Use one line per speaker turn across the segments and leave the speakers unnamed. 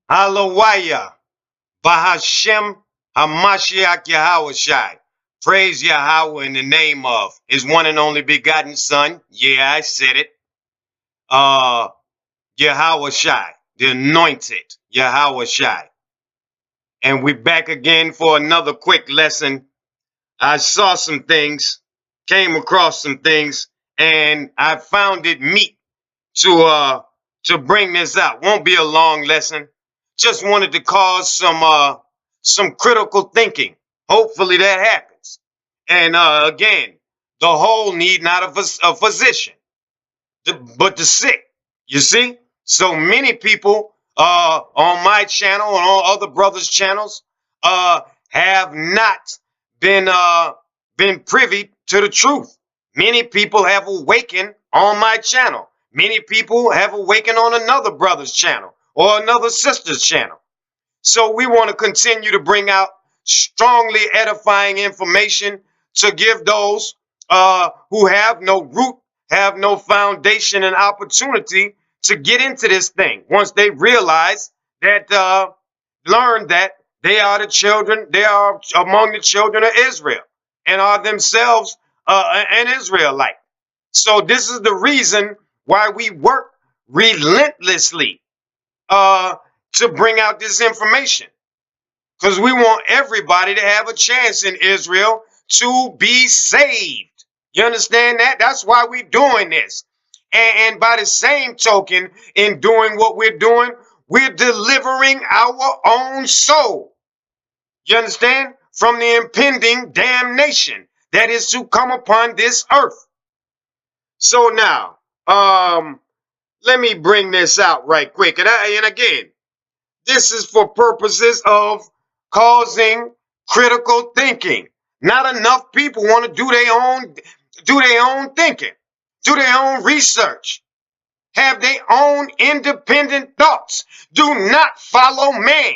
Halawaya, Bahashem, Hamashiach Yahushai. Praise Yahweh in the name of his one and only begotten son. Yeah, I said it. Yahushai, the anointed Yahushai. And we're back again for another quick lesson. I saw some things, came across some things, and I found it meet to bring this out. Won't be a long lesson. Just wanted to cause some critical thinking. Hopefully that happens. And again, the whole need not a physician, but the sick. You see, so many people on my channel and all other brothers' channels have not been privy to the truth. Many people have awakened on my channel. Many people have awakened on another brother's channel or another sister's channel. So we want to continue to bring out strongly edifying information to give those who have no root, have no foundation and opportunity to get into this thing. Once they realize that, learn that they are the children, they are among the children of Israel and are themselves an Israelite. So this is the reason why we work relentlessly to bring out this information, because we want everybody to have a chance in Israel to be saved. You understand that? That's why we're doing this. And by the same token, in doing what we're doing, we're delivering our own soul. You understand? From the impending damnation that is to come upon this earth. So now, let me bring this out right quick. And again, this is for purposes of causing critical thinking. Not enough people want to do their own thinking, do their own research, have their own independent thoughts. Do not follow man.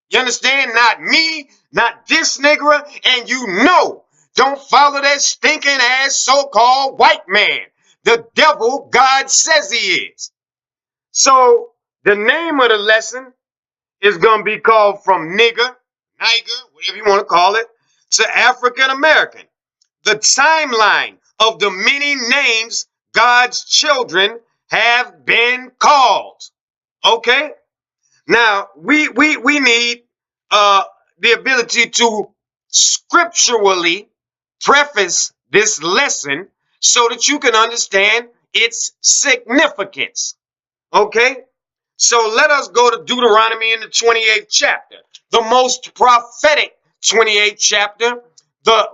You understand? Not me, not this nigger, and don't follow that stinking ass so-called white man, the devil God says he is. So the name of the lesson is going to be called From Nigger, whatever you want to call it, to African American. The timeline of the many names God's children have been called. Okay? Now, we need the ability to scripturally preface this lesson so that you can understand its significance. Okay? So let us go to Deuteronomy in the 28th chapter, the most prophetic 28th chapter,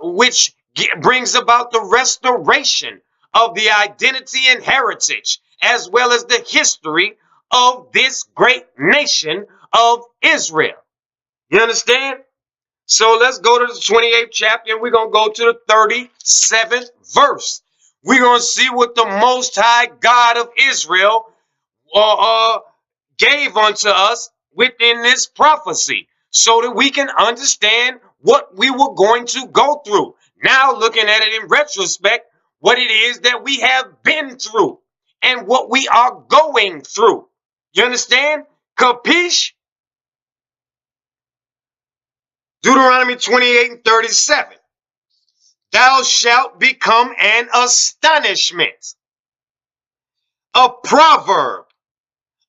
which brings about the restoration of the identity and heritage, as well as the history of this great nation of Israel. You understand? So let's go to the 28th chapter, and we're going to go to the 37th verse. We're going to see what the Most High God of Israel gave unto us within this prophecy, so that we can understand what we were going to go through. Now, looking at it in retrospect, what it is that we have been through and what we are going through. You understand? Capiche? Deuteronomy 28 and 37. Thou shalt become an astonishment, a proverb,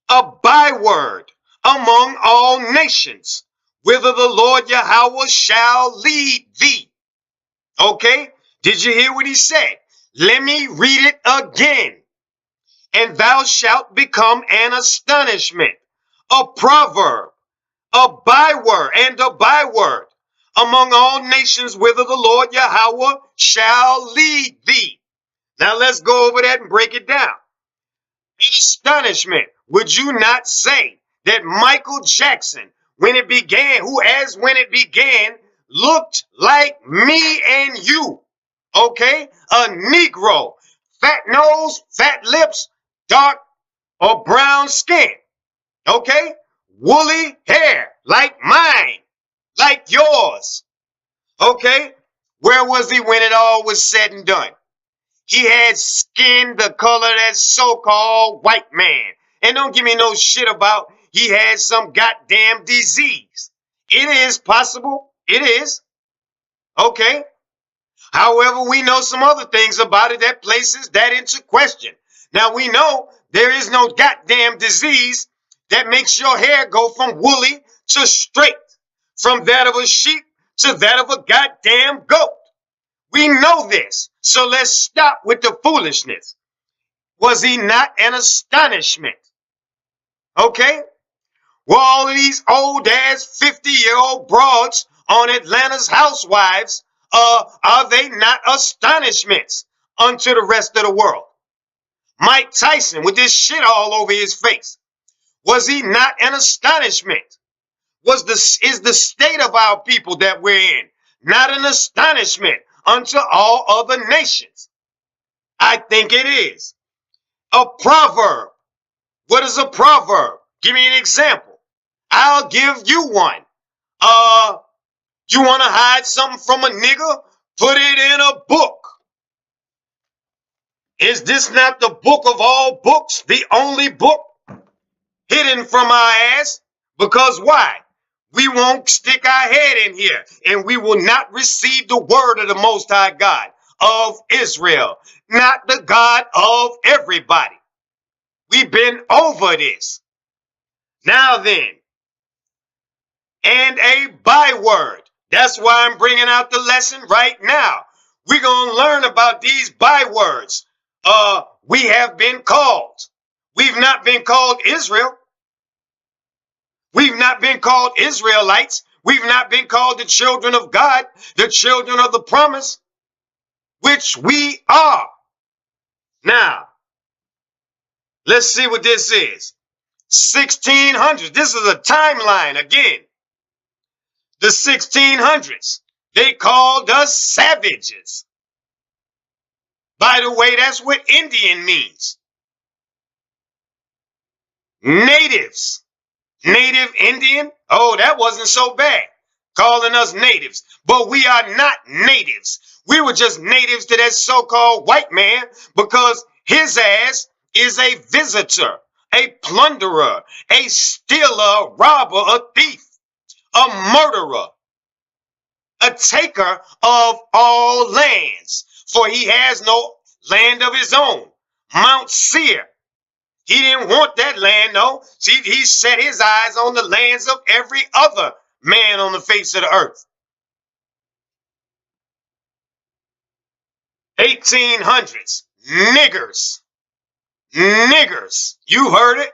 a byword among all nations, whither the Lord Yahweh shall lead thee. Okay? Did you hear what he said? Let me read it again. And thou shalt become an astonishment, a proverb, a byword, and a byword among all nations, whither the Lord Yahweh shall lead thee. Now let's go over that and break it down. In astonishment, would you not say that Michael Jackson, when it began, looked like me and you? Okay? A Negro, fat nose, fat lips, dark or brown skin. Okay? Woolly hair, like mine, like yours. Okay? Where was he when it all was said and done? He had skin the color of that so-called white man. And don't give me no shit about he had some goddamn disease. It is possible. It is. Okay. However, we know some other things about it that places that into question. Now, we know there is no goddamn disease that makes your hair go from woolly to straight, from that of a sheep to that of a goddamn goat. We know this. So let's stop with the foolishness. Was he not an astonishment? Okay? Were all of these old ass 50-year-old broads on Atlanta's Housewives, are they not astonishments unto the rest of the world? Mike Tyson with this shit all over his face. Was he not an astonishment? Is the state of our people that we're in not an astonishment unto all other nations? I think it is. A proverb. What is a proverb? Give me an example. I'll give you one. You want to hide something from a nigger? Put it in a book. Is this not the book of all books? The only book hidden from our ass? Because why? We won't stick our head in here, and we will not receive the word of the Most High God of Israel, not the God of everybody. We've been over this. Now then, and a byword. That's why I'm bringing out the lesson right now. We're going to learn about these bywords. We have been called. We've not been called Israel. We've not been called Israelites. We've not been called the children of God, the children of the promise, which we are. Now, let's see what this is. 1600s. This is a timeline again. The 1600s. They called us savages. By the way, that's what Indian means. Natives. Native Indian? Oh, that wasn't so bad. Calling us natives. But we are not natives. We were just natives to that so-called white man because his ass is a visitor, a plunderer, a stealer, a robber, a thief, a murderer, a taker of all lands. For he has no land of his own. Mount Seir. He didn't want that land, though. See, he set his eyes on the lands of every other man on the face of the earth. 1800s. Niggers. Niggers. You heard it.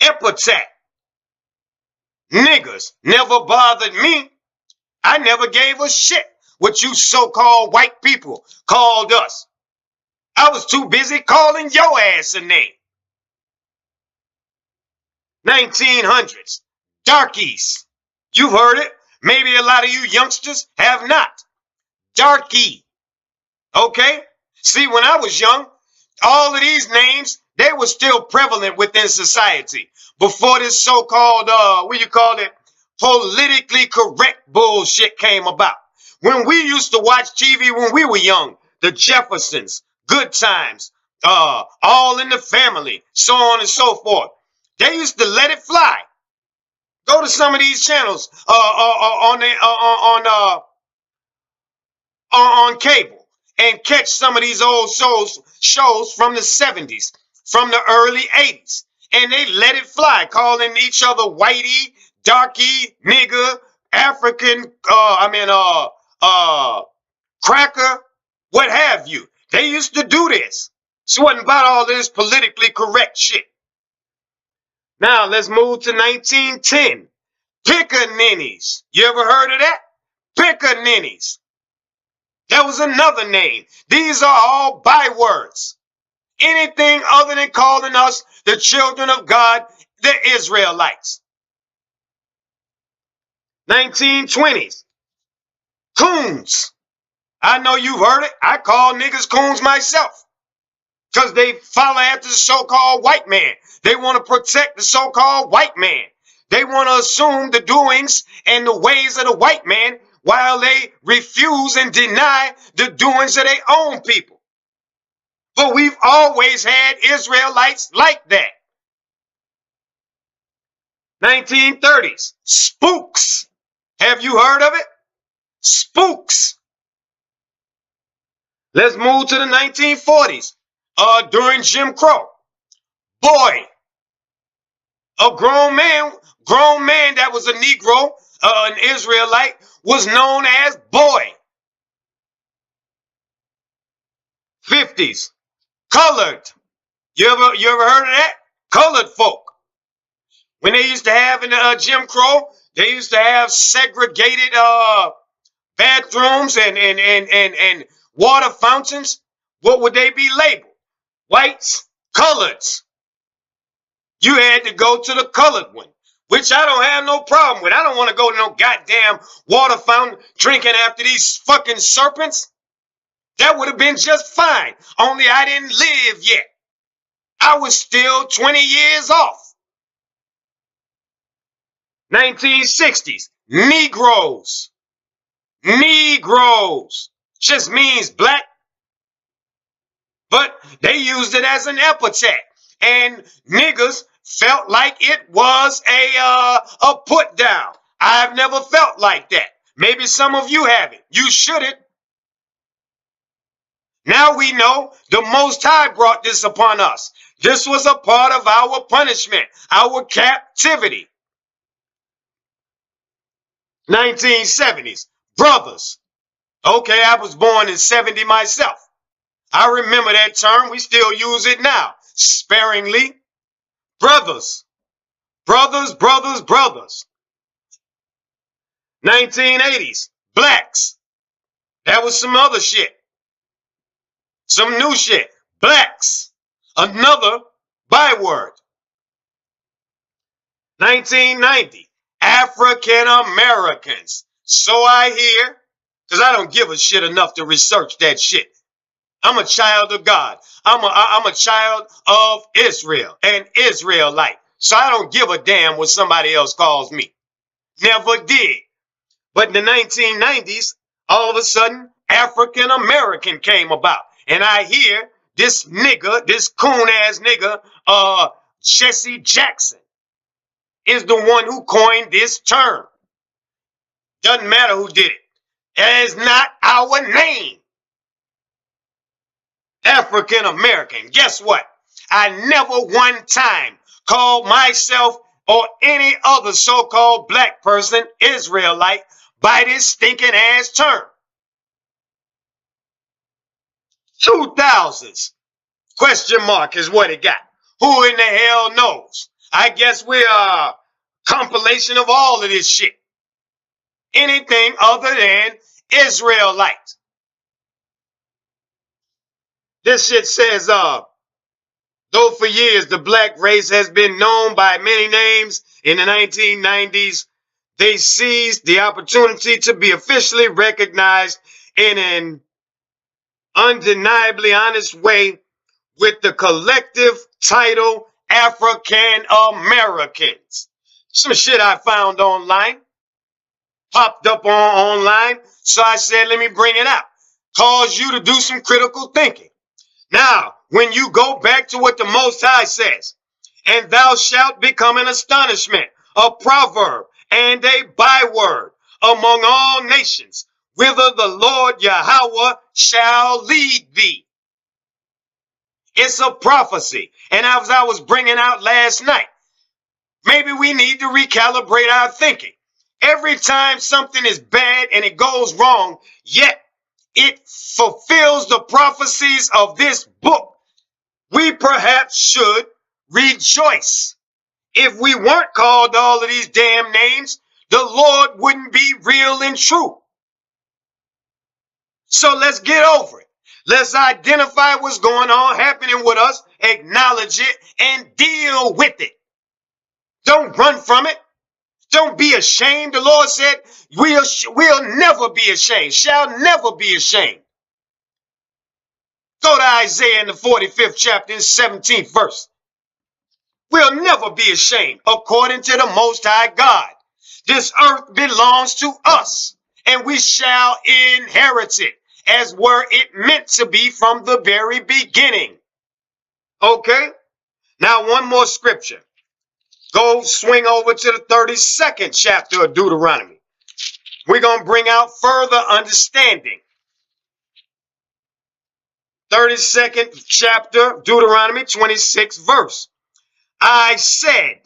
Epithet. Niggers never bothered me. I never gave a shit what you so-called white people called us. I was too busy calling your ass a name. 1900s. Darkies. You've heard it. Maybe a lot of you youngsters have not. Darky. Okay? See, when I was young, all of these names, they were still prevalent within society before this so-called, politically correct bullshit came about. When we used to watch TV when we were young, the Jeffersons, Good Times, All in the Family, so on and so forth, they used to let it fly. Go to some of these channels on cable and catch some of these old shows from the 70s, from the early 80s, and they let it fly, calling each other whitey, darky, nigger, African, cracker, what have you. They used to do this. So it wasn't about all this politically correct shit. Now let's move to 1910. Pickaninnies. You ever heard of that? Pickaninnies. That was another name. These are all bywords. Anything other than calling us the children of God, the Israelites. 1920s. Coons. I know you've heard it. I call niggas coons myself. Because they follow after the so-called white man. They want to protect the so-called white man. They want to assume the doings and the ways of the white man while they refuse and deny the doings of their own people. But we've always had Israelites like that. 1930s, spooks. Have you heard of it? Spooks. Let's move to the 1940s. During Jim Crow. Boy, a grown man that was a Negro, an Israelite, was known as boy. 50s, colored. You ever heard of that? Colored folk. When they used to have in Jim Crow, they used to have segregated bathrooms and water fountains. What would they be labeled? Whites, coloreds. You had to go to the colored one, which I don't have no problem with. I don't want to go to no goddamn water fountain drinking after these fucking serpents. That would have been just fine. Only I didn't live yet. I was still 20 years off. 1960s, Negroes. Negroes just means black, but they used it as an epithet. And niggers felt like it was a put down. I've never felt like that. Maybe some of you haven't. You shouldn't. Now we know the Most High brought this upon us. This was a part of our punishment, our captivity. 1970s, brothers. Okay, I was born in 70 myself. I remember that term. We still use it now, sparingly. Brothers. Brothers, brothers, brothers. 1980s, blacks. That was some other shit. Some new shit. Blacks. Another byword. 1990, African Americans. So I hear, because I don't give a shit enough to research that shit. I'm a child of God. I'm a child of Israel, an Israelite. So I don't give a damn what somebody else calls me. Never did. But in the 1990s, all of a sudden, African American came about. And I hear this nigga, this coon-ass nigga, Jesse Jackson, is the one who coined this term. Doesn't matter who did it. It is not our name. African American. Guess what? I never one time called myself or any other so-called black person Israelite by this stinking ass term. 2000s. Question mark is what it got. Who in the hell knows? I guess we're a compilation of all of this shit. Anything other than Israelite. This shit says, though for years the black race has been known by many names, in the 1990s, they seized the opportunity to be officially recognized in an undeniably honest way with the collective title African Americans. Some shit I found online, popped up online, so I said, let me bring it out. Cause you to do some critical thinking. Now, when you go back to what the Most High says, and thou shalt become an astonishment, a proverb, and a byword among all nations, whither the Lord Yahweh shall lead thee. It's a prophecy. And as I was bringing out last night, maybe we need to recalibrate our thinking. Every time something is bad and it goes wrong, yet it fulfills the prophecies of this book, we perhaps should rejoice. If we weren't called all of these damn names, the Lord wouldn't be real and true. So let's get over it. Let's identify what's going on, happening with us, acknowledge it, and deal with it. Don't run from it. Don't be ashamed. The Lord said, we'll never be ashamed, shall never be ashamed. Go to Isaiah in the 45th chapter, 17th verse. We'll never be ashamed, according to the Most High God. This earth belongs to us, and we shall inherit it, as were it meant to be from the very beginning. Okay? Now, one more scripture. Go swing over to the 32nd chapter of Deuteronomy. We're going to bring out further understanding. 32nd chapter, Deuteronomy 26 verse. I said,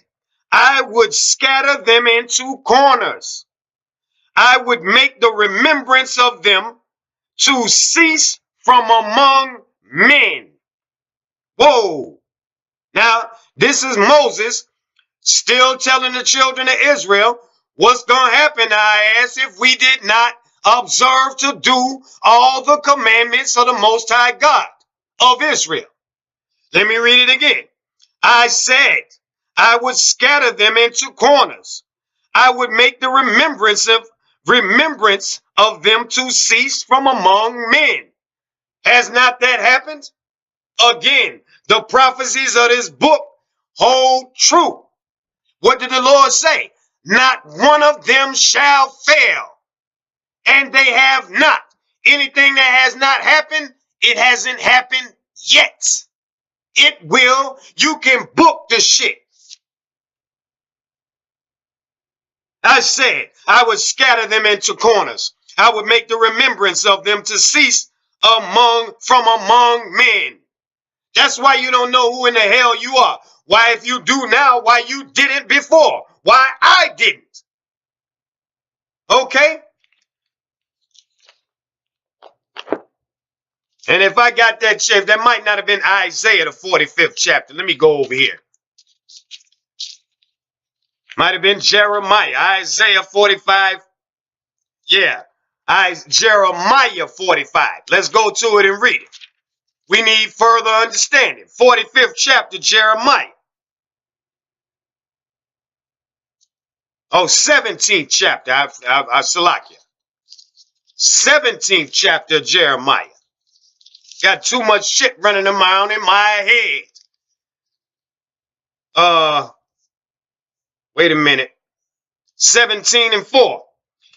I would scatter them into corners. I would make the remembrance of them to cease from among men. Whoa. Now, this is Moses still telling the children of Israel what's going to happen, I ask, if we did not observe to do all the commandments of the Most High God of Israel. Let me read it again. I said, I would scatter them into corners. I would make the remembrance of them to cease from among men. Has not that happened? Again, the prophecies of this book hold true. What did the Lord say? Not one of them shall fail. And they have not. Anything that has not happened, it hasn't happened yet. It will. You can book the shit. I said, I would scatter them into corners. I would make the remembrance of them to cease from among men. That's why you don't know who in the hell you are. Why, if you do now, why you didn't before? Why I didn't? Okay? And if I got that chef, that might not have been Isaiah, the 45th chapter. Let me go over here. Might have been Jeremiah, Isaiah 45. Yeah, Jeremiah 45. Let's go to it and read it. We need further understanding. 45th chapter, Jeremiah. Oh, 17th chapter, Salakia. 17th chapter, Jeremiah. Got too much shit running around in my head. Wait a minute. 17 and 4.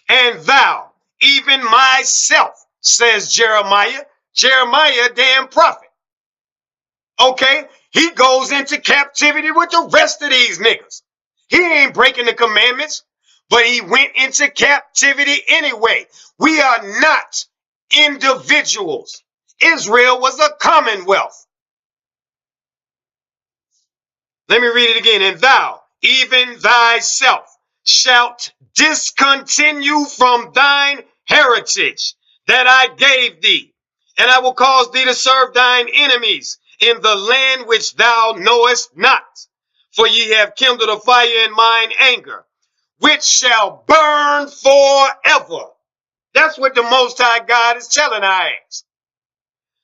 And thou, even myself, says Jeremiah. Jeremiah, damn prophet. Okay, he goes into captivity with the rest of these niggas. He ain't breaking the commandments, but he went into captivity anyway. We are not individuals. Israel was a commonwealth. Let me read it again. And thou, even thyself, shalt discontinue from thine heritage that I gave thee, and I will cause thee to serve thine enemies in the land which thou knowest not. For ye have kindled a fire in mine anger, which shall burn forever. That's what the Most High God is telling our ass.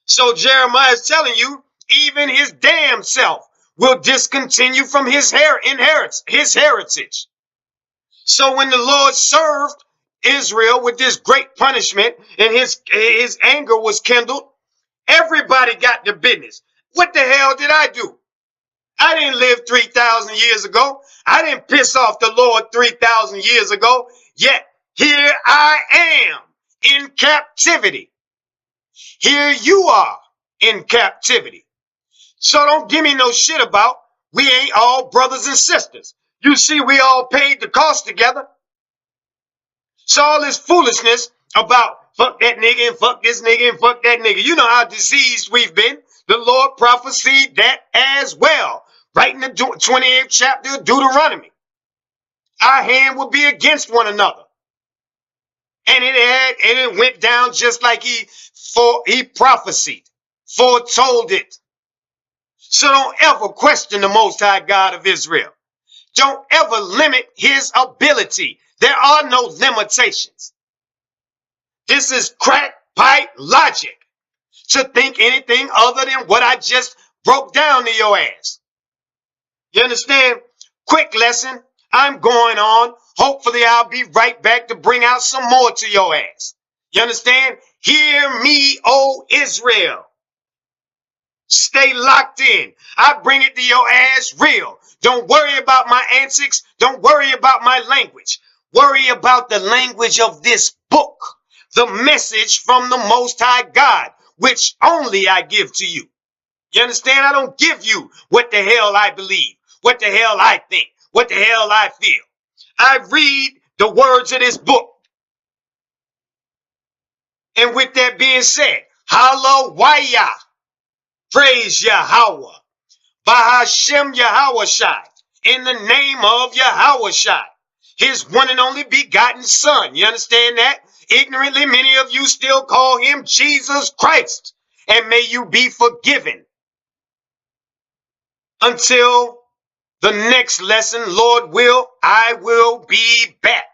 So Jeremiah is telling you, even his damn self will discontinue from his heritage. So when the Lord served Israel with this great punishment and his anger was kindled, everybody got the business. What the hell did I do? I didn't live 3,000 years ago. I didn't piss off the Lord 3,000 years ago. Yet here I am in captivity. Here you are in captivity. So don't give me no shit about we ain't all brothers and sisters. You see, we all paid the cost together. So all this foolishness about fuck that nigga and fuck this nigga and fuck that nigga. You know how diseased we've been. The Lord prophesied that as well. Right in the 28th chapter of Deuteronomy. Our hand will be against one another. And it went down just like he prophesied, foretold it. So don't ever question the Most High God of Israel. Don't ever limit his ability. There are no limitations. This is crack pipe logic to think anything other than what I just broke down to your ass. You understand? Quick lesson. I'm going on. Hopefully I'll be right back to bring out some more to your ass. You understand? Hear me, O Israel. Stay locked in. I bring it to your ass real. Don't worry about my antics. Don't worry about my language. Worry about the language of this book. The message from the Most High God, which only I give to you. You understand? I don't give you what the hell I believe, what the hell I think, what the hell I feel. I read the words of this book. And with that being said, hallelujah, praise Yahweh, Bahashem Yahweh, in the name of Yahweh, his one and only begotten son. You understand that? Ignorantly, many of you still call him Jesus Christ. And may you be forgiven. Until the next lesson, Lord will, I will be back.